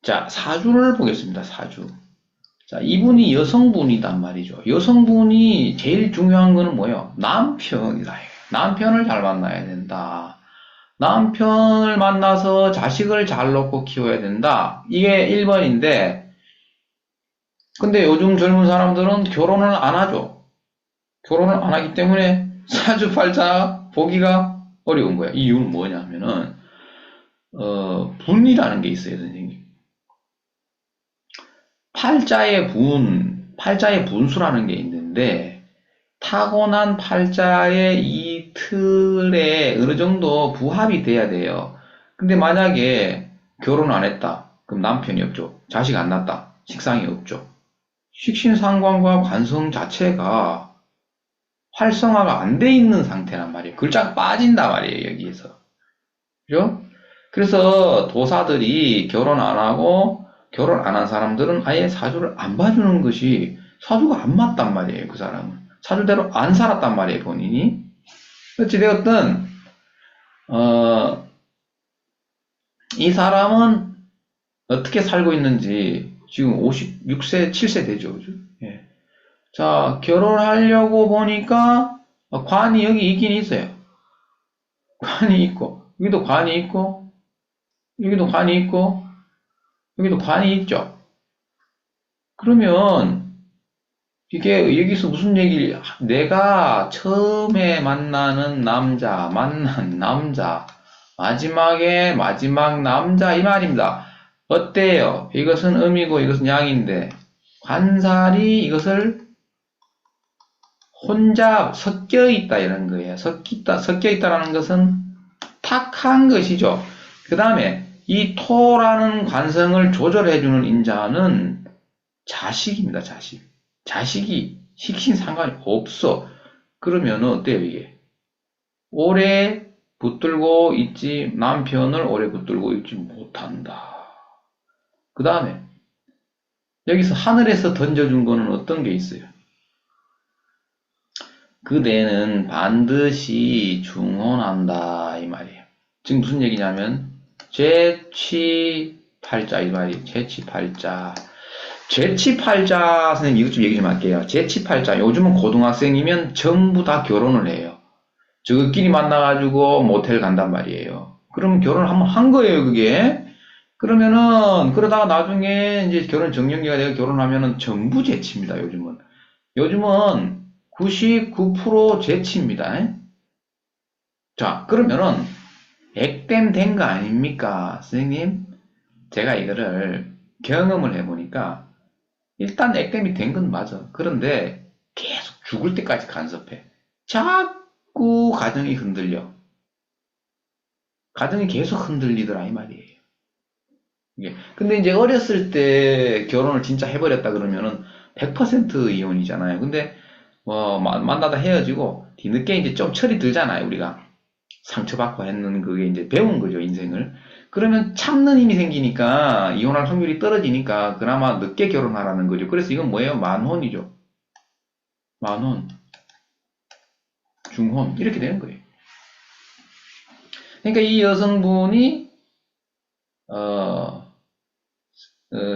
자, 사주를 보겠습니다. 사주. 자, 이분이 여성분이단 말이죠. 여성분이 제일 중요한 거는 뭐예요? 남편이다. 남편을 잘 만나야 된다. 남편을 만나서 자식을 잘 놓고 키워야 된다. 이게 1번인데, 근데 요즘 젊은 사람들은 결혼을 안 하죠. 결혼을 안 하기 때문에 사주팔자 보기가 어려운 거야. 이유는 뭐냐면은, 분이라는 게 있어요, 선생님. 팔자의 분수라는 게 있는데, 타고난 팔자의 이 틀에 어느 정도 부합이 돼야 돼요. 근데 만약에 결혼 안 했다. 그럼 남편이 없죠. 자식 안 낳았다. 식상이 없죠. 식신상관과 관성 자체가 활성화가 안 돼 있는 상태란 말이에요. 글자가 빠진단 말이에요, 여기에서. 그죠? 그래서 도사들이 결혼 안 하고 결혼 안 한 사람들은 아예 사주를 안 봐주는 것이 사주가 안 맞단 말이에요, 그 사람은. 사주대로 안 살았단 말이에요, 본인이. 어찌되었든, 이 사람은 어떻게 살고 있는지 지금 56세, 7세 되죠, 그죠? 예. 자, 결혼하려고 보니까 관이 여기 있긴 있어요. 관이 있고, 여기도 관이 있고, 여기도 관이 있고, 여기도 관이 있죠. 그러면 이게 여기서 무슨 얘기를, 내가 처음에 만난 남자, 마지막 남자 이 말입니다. 어때요? 이것은 음이고 이것은 양인데 관살이 이것을 혼자 섞여 있다 이런 거예요. 섞여 있다라는 것은 탁한 것이죠. 그 다음에 이 토라는 관성을 조절해주는 인자는 자식입니다. 자식이 식신 상관이 없어. 그러면 어때요 이게? 오래 붙들고 있지, 남편을 오래 붙들고 있지 못한다. 그 다음에 여기서 하늘에서 던져준 거는 어떤 게 있어요? 그대는 반드시 중혼한다 이 말이에요. 지금 무슨 얘기냐면 재치팔자 이 말이에요. 재치팔자 선생님 이것 좀 얘기 좀 할게요. 재치팔자 요즘은 고등학생이면 전부 다 결혼을 해요. 저것끼리 만나가지고 모텔 간단 말이에요. 그럼 결혼을 한번 한 거예요, 그게. 그러면은, 그러다가 나중에 이제 결혼 정년기가 되고 결혼하면은 전부 재치입니다, 요즘은. 요즘은 99% 재치입니다. 자, 그러면은, 액땜 된 거 아닙니까, 선생님? 제가 이거를 경험을 해보니까, 일단 액땜이 된 건 맞아. 그런데 계속 죽을 때까지 간섭해. 자꾸 가정이 흔들려. 가정이 계속 흔들리더라 이 말이에요. 이게. 근데 이제 어렸을 때 결혼을 진짜 해버렸다 그러면은 100% 이혼이잖아요. 근데 뭐 만나다 헤어지고 뒤늦게 이제 좀 철이 들잖아요. 우리가 상처받고 했는 그게 이제 배운 거죠 인생을. 그러면 참는 힘이 생기니까 이혼할 확률이 떨어지니까 그나마 늦게 결혼하라는 거죠. 그래서 이건 뭐예요? 만혼이죠. 만혼, 중혼 이렇게 되는 거예요. 그러니까 이 여성분이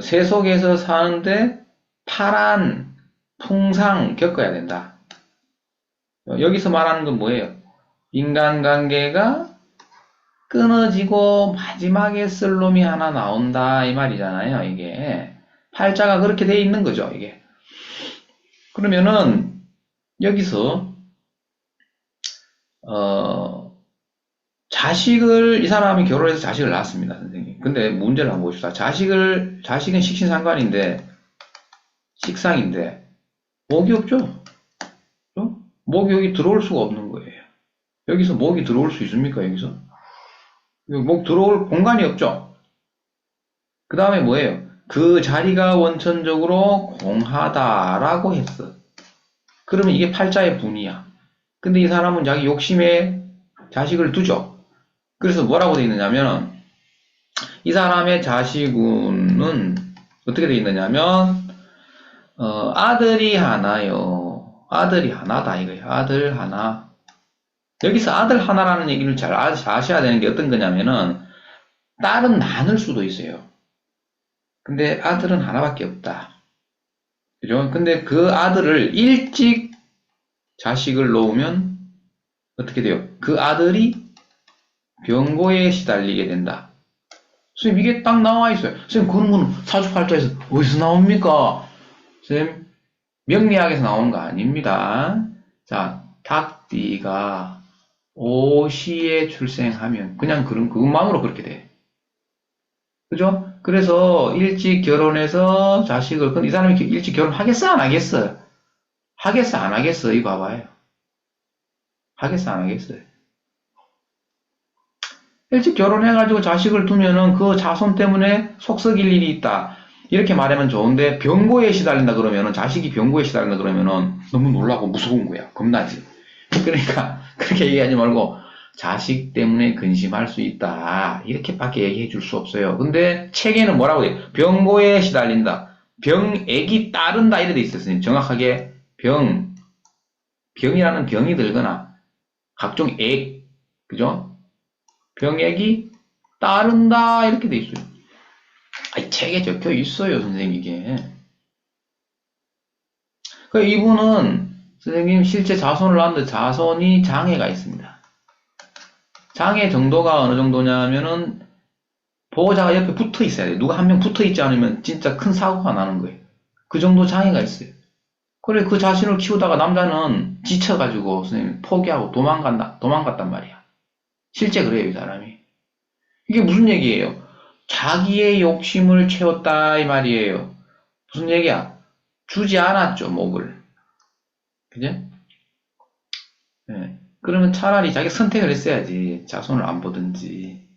세속에서 사는데 파란 풍상 겪어야 된다. 여기서 말하는 건 뭐예요? 인간관계가 끊어지고 마지막에 쓸 놈이 하나 나온다 이 말이잖아요. 이게 팔자가 그렇게 돼 있는 거죠. 이게 그러면은 여기서 자식을 이 사람이 결혼해서 자식을 낳았습니다, 선생님. 근데 문제를 한번 봅시다. 자식은 식신상관인데 식상인데 목이 없죠. 목이 여기 들어올 수가 없는 거예요. 여기서 목이 들어올 수 있습니까? 여기서 목 들어올 공간이 없죠. 그 다음에 뭐예요? 그 자리가 원천적으로 공하다라고 했어. 그러면 이게 팔자의 분이야. 근데 이 사람은 자기 욕심에 자식을 두죠. 그래서 뭐라고 되어 있느냐면 이 사람의 자식은 어떻게 되어 있느냐면 아들이 하나요. 아들이 하나다 이거예요. 아들 하나. 여기서 아들 하나라는 얘기를 잘 아셔야 되는 게 어떤 거냐면은 딸은 많을 수도 있어요. 근데 아들은 하나밖에 없다. 그죠? 근데 그 아들을 일찍 자식을 놓으면 어떻게 돼요? 그 아들이 병고에 시달리게 된다. 선생님, 이게 딱 나와 있어요. 선생님, 그런 건 사주팔자에서 어디서 나옵니까? 선생님, 명리학에서 나오는 거 아닙니다. 자, 닭띠가 오시에 출생하면 그냥 그것만으로 그렇게 돼. 그죠? 그래서 일찍 결혼해서 자식을, 근데 이 사람이 일찍 결혼하겠어? 안 하겠어? 하겠어? 안 하겠어? 이거 봐봐요. 하겠어? 안 하겠어요? 일찍 결혼해가지고 자식을 두면은 그 자손 때문에 속 썩일 일이 있다. 이렇게 말하면 좋은데 병고에 시달린다 그러면은 자식이 병고에 시달린다 그러면은 너무 놀라고 무서운 거야. 겁나지. 그러니까 그렇게 얘기하지 말고 자식 때문에 근심할 수 있다. 이렇게밖에 얘기해 줄 수 없어요. 근데 책에는 뭐라고 돼? 병고에 시달린다. 병액이 따른다 이래 돼 있었어요. 정확하게 병이라는 병이 들거나 각종 액, 그죠? 병액이 따른다 이렇게 돼 있어요. 아니, 책에 적혀 있어요, 선생님 이게. 그 이분은 선생님 실제 자손을 낳았는데 자손이 장애가 있습니다. 장애 정도가 어느 정도냐면은 보호자가 옆에 붙어 있어야 돼요. 누가 한 명 붙어 있지 않으면 진짜 큰 사고가 나는 거예요. 그 정도 장애가 있어요. 그래 그 자신을 키우다가 남자는 지쳐가지고 선생님 포기하고 도망갔단 말이야. 실제 그래요, 이 사람이. 이게 무슨 얘기예요? 자기의 욕심을 채웠다 이 말이에요. 무슨 얘기야? 주지 않았죠, 목을. 그죠? 예. 그러면 차라리 자기 선택을 했어야지. 자손을 안 보든지.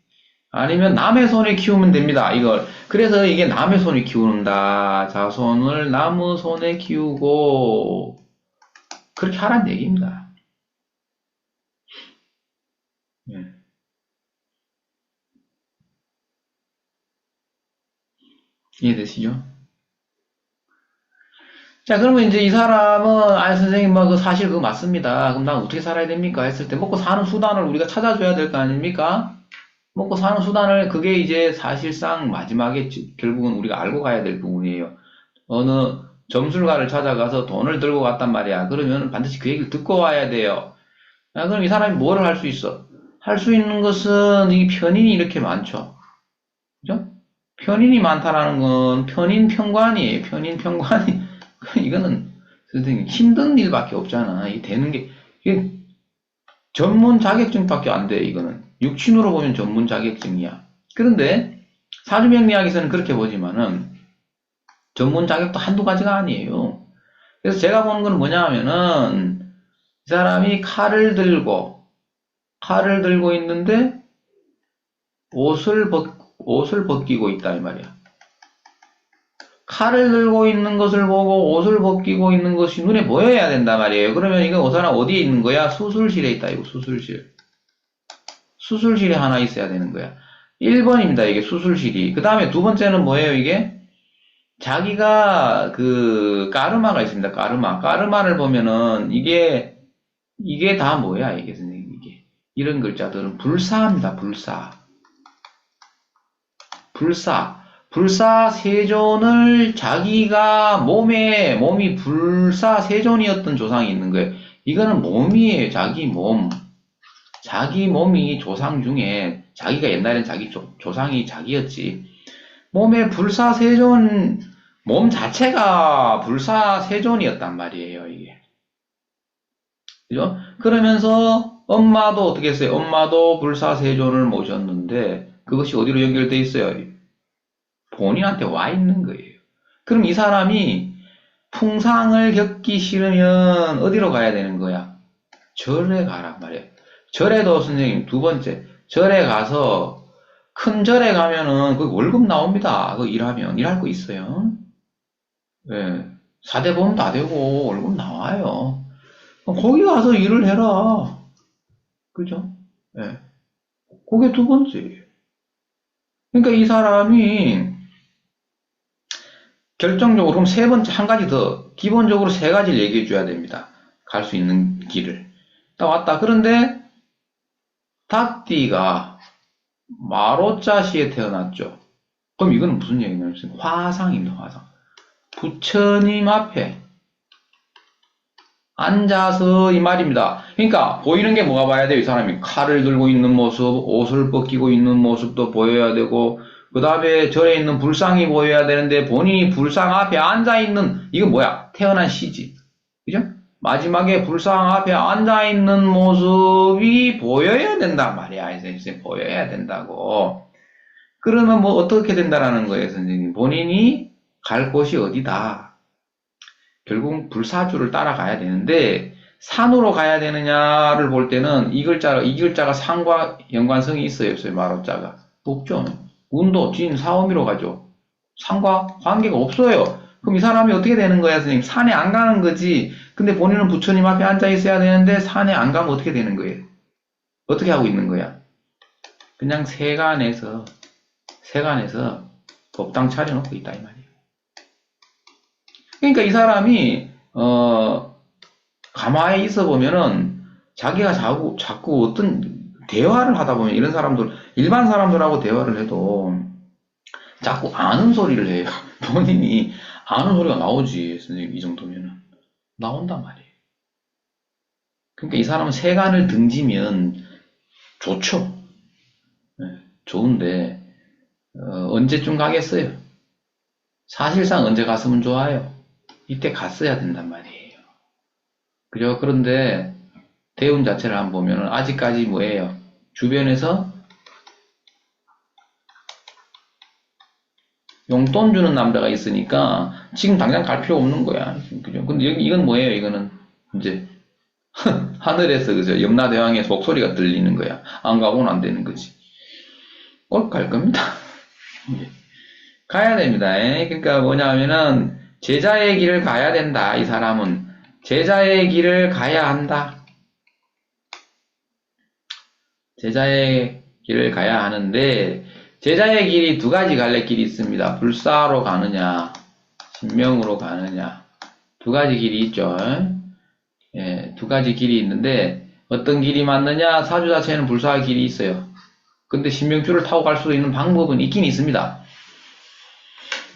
아니면 남의 손에 키우면 됩니다. 이걸. 그래서 이게 남의 손에 키운다. 자손을 남의 손에 키우고 그렇게 하란 얘기입니다. 예. 이해되시죠? 자, 그러면 이제 이 사람은, 아, 선생님, 뭐, 그 사실 그거 맞습니다. 그럼 난 어떻게 살아야 됩니까? 했을 때, 먹고 사는 수단을 우리가 찾아줘야 될 거 아닙니까? 먹고 사는 수단을, 그게 이제 사실상 마지막에 결국은 우리가 알고 가야 될 부분이에요. 어느 점술가를 찾아가서 돈을 들고 갔단 말이야. 그러면 반드시 그 얘기를 듣고 와야 돼요. 아, 그럼 이 사람이 뭐를 할 수 있어? 할 수 있는 것은 이 편인이 이렇게 많죠. 그죠? 편인이 많다라는 건 편인 편관이에요. 편인 편관이. 이거는 선생님 힘든 일밖에 없잖아. 이게 되는 게 이게 전문 자격증밖에 안 돼. 이거는 육친으로 보면 전문 자격증이야. 그런데 사주명리학에서는 그렇게 보지만은 전문 자격도 한두 가지가 아니에요. 그래서 제가 보는 건 뭐냐 하면은 이 사람이 칼을 들고 있는데 옷을 벗기고 있다 이 말이야. 칼을 들고 있는 것을 보고 옷을 벗기고 있는 것이 눈에 보여야 된단 말이에요. 그러면 이거 그 사람 어디에 있는 거야? 수술실에 있다. 이거 수술실. 수술실에 하나 있어야 되는 거야. 1번입니다. 이게 수술실이. 그 다음에 두 번째는 뭐예요? 이게 자기가 그 까르마가 있습니다. 까르마를 보면은 이게 다 뭐야? 이게 선생님 이게 이런 글자들은 불사입니다. 불사세존을 자기가 몸이 불사세존이었던 조상이 있는 거예요. 이거는 몸이에요. 자기 몸이 조상 중에 자기가 옛날엔 자기 조상이 자기였지. 몸의 불사세존 몸 자체가 불사세존이었단 말이에요. 이게. 그죠? 그러면서 엄마도 어떻게 했어요? 엄마도 불사세존을 모셨는데 그것이 어디로 연결돼 있어요? 본인한테 와 있는 거예요. 그럼 이 사람이 풍상을 겪기 싫으면 어디로 가야 되는 거야? 절에 가란 말이에요. 절에도 선생님 두 번째 절에 가서 큰 절에 가면은 그 월급 나옵니다. 그 일하면 일할 거 있어요. 예. 4대 보험 다 되고 월급 나와요. 거기 가서 일을 해라. 그죠? 예. 그게 두 번째예요. 그러니까 이 사람이 결정적으로 그럼 세 번째 한 가지 더 기본적으로 세 가지를 얘기해 줘야 됩니다. 갈 수 있는 길을. 딱 왔다. 그런데 닭띠가 마로자시에 태어났죠. 그럼 이거는 무슨 얘기냐면 화상입니다. 화상. 부처님 앞에 앉아서 이 말입니다. 그러니까 보이는 게 뭐가 봐야 돼요? 이 사람이 칼을 들고 있는 모습, 옷을 벗기고 있는 모습도 보여야 되고, 그 다음에 절에 있는 불상이 보여야 되는데 본인이 불상 앞에 앉아있는, 이건 뭐야? 태어난 시지. 그죠? 마지막에 불상 앞에 앉아있는 모습이 보여야 된단 말이야. 이제 보여야 된다고. 그러면 뭐 어떻게 된다라는 거예요, 선생님? 본인이 갈 곳이 어디다. 결국 불사주를 따라가야 되는데 산으로 가야 되느냐를 볼 때는 이 글자가 산과 연관성이 있어요, 없어요? 마로자가 없죠. 운도 진 사오미로 가죠. 산과 관계가 없어요. 그럼 이 사람이 어떻게 되는 거야, 선생님? 산에 안 가는 거지. 근데 본인은 부처님 앞에 앉아 있어야 되는데 산에 안 가면 어떻게 되는 거예요? 어떻게 하고 있는 거야? 그냥 세간에서 법당 차려놓고 있다 이 말이에요. 그러니까 이 사람이 가만히 있어 보면은 자기가 자꾸 어떤 대화를 하다 보면 이런 사람들 일반 사람들하고 대화를 해도 자꾸 아는 소리를 해요. 본인이 아는 소리가 나오지. 선생님 이 정도면은 나온단 말이에요. 그러니까 이 사람은 세간을 등지면 좋죠. 네, 좋은데 언제쯤 가겠어요? 사실상 언제 갔으면 좋아요? 이때 갔어야 된단 말이에요. 그죠? 그런데 대운 자체를 한번 보면은 아직까지 뭐예요? 주변에서 용돈 주는 남자가 있으니까 지금 당장 갈 필요 없는 거야. 그죠? 근데 이건 뭐예요? 이거는 이제 하늘에서 그죠? 염라대왕의 목소리가 들리는 거야. 안 가고는 안 되는 거지. 꼭 갈 겁니다. 가야 됩니다. 그러니까 뭐냐면은 제자의 길을 가야 된다. 이 사람은 제자의 길을 가야 한다. 제자의 길을 가야 하는데 제자의 길이 두 가지 갈래길이 있습니다. 불사로 가느냐, 신명으로 가느냐. 두 가지 길이 있죠. 예, 두 가지 길이 있는데 어떤 길이 맞느냐? 사주 자체에는 불사의 길이 있어요. 근데 신명줄을 타고 갈 수 있는 방법은 있긴 있습니다.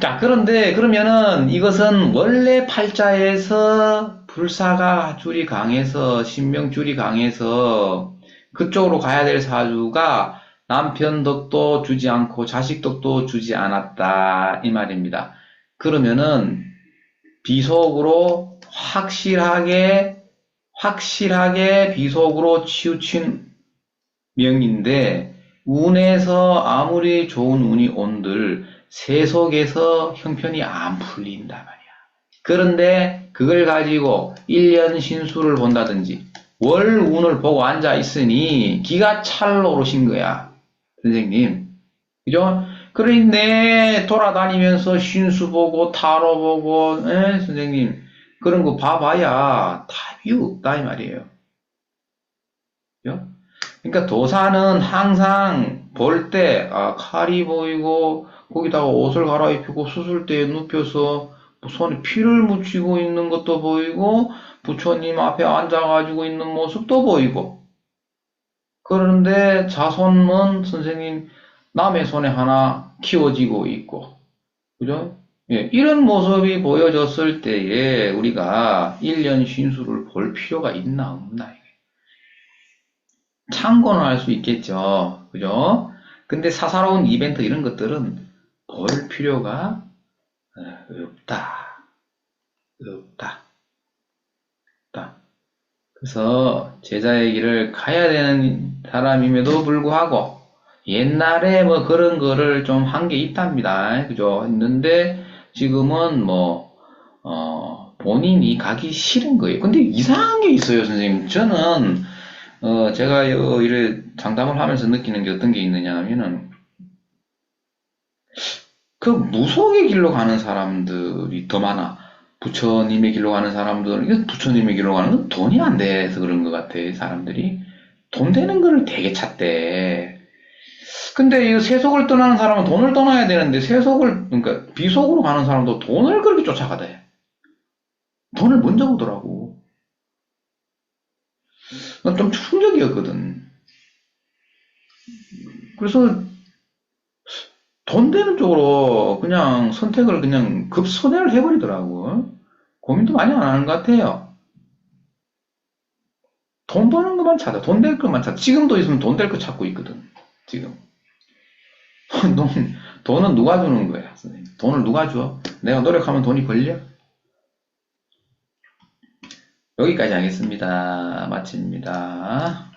자, 그런데 그러면은 이것은 원래 팔자에서 불사가 줄이 강해서 신명줄이 강해서 그쪽으로 가야 될 사주가 남편 덕도 주지 않고 자식 덕도 주지 않았다 이 말입니다. 그러면은 비속으로 확실하게 비속으로 치우친 명인데 운에서 아무리 좋은 운이 온들 세속에서 형편이 안 풀린단 말이야. 그런데 그걸 가지고 1년 신수를 본다든지 월 운을 보고 앉아 있으니 기가 찰 오르신 거야. 선생님. 그죠? 그런데 돌아다니면서 신수 보고 타로 보고 선생님 그런 거 봐봐야 답이 없다 이 말이에요. 그죠? 그러니까 도사는 항상 볼 때 칼이 보이고 거기다가 옷을 갈아입히고 수술대에 눕혀서 손에 피를 묻히고 있는 것도 보이고 부처님 앞에 앉아가지고 있는 모습도 보이고 그런데 자손은 선생님 남의 손에 하나 키워지고 있고 그죠? 예, 이런 모습이 보여졌을 때에 우리가 1년 신수를 볼 필요가 있나 없나 참고는 할 수 있겠죠. 그죠? 근데 사사로운 이벤트 이런 것들은 볼 필요가 없다. 그래서 제자의 길을 가야 되는 사람임에도 불구하고 옛날에 뭐 그런 거를 좀 한 게 있답니다. 그죠? 있는데 지금은 본인이 가기 싫은 거예요. 근데 이상한 게 있어요, 선생님. 저는 제가 이래 상담을 하면서 느끼는 게 어떤 게 있느냐 하면은, 그 무속의 길로 가는 사람들이 더 많아. 부처님의 길로 가는 사람들은, 이게 부처님의 길로 가는 건 돈이 안 돼서 그런 것 같아, 사람들이. 돈 되는 거를 되게 찾대. 근데 이 세속을 떠나는 사람은 돈을 떠나야 되는데, 그러니까 비속으로 가는 사람도 돈을 그렇게 쫓아가대. 돈을 먼저 보더라고. 좀 충격이었거든. 그래서 돈 되는 쪽으로 그냥 선택을 그냥 급선회를 해버리더라고. 고민도 많이 안 하는 것 같아요. 돈 버는 것만 찾아. 돈 될 것만 찾아. 지금도 있으면 돈 될 거 찾고 있거든. 지금. 돈, 돈은 누가 주는 거야, 선생님? 돈을 누가 줘? 내가 노력하면 돈이 벌려? 여기까지 하겠습니다. 마칩니다.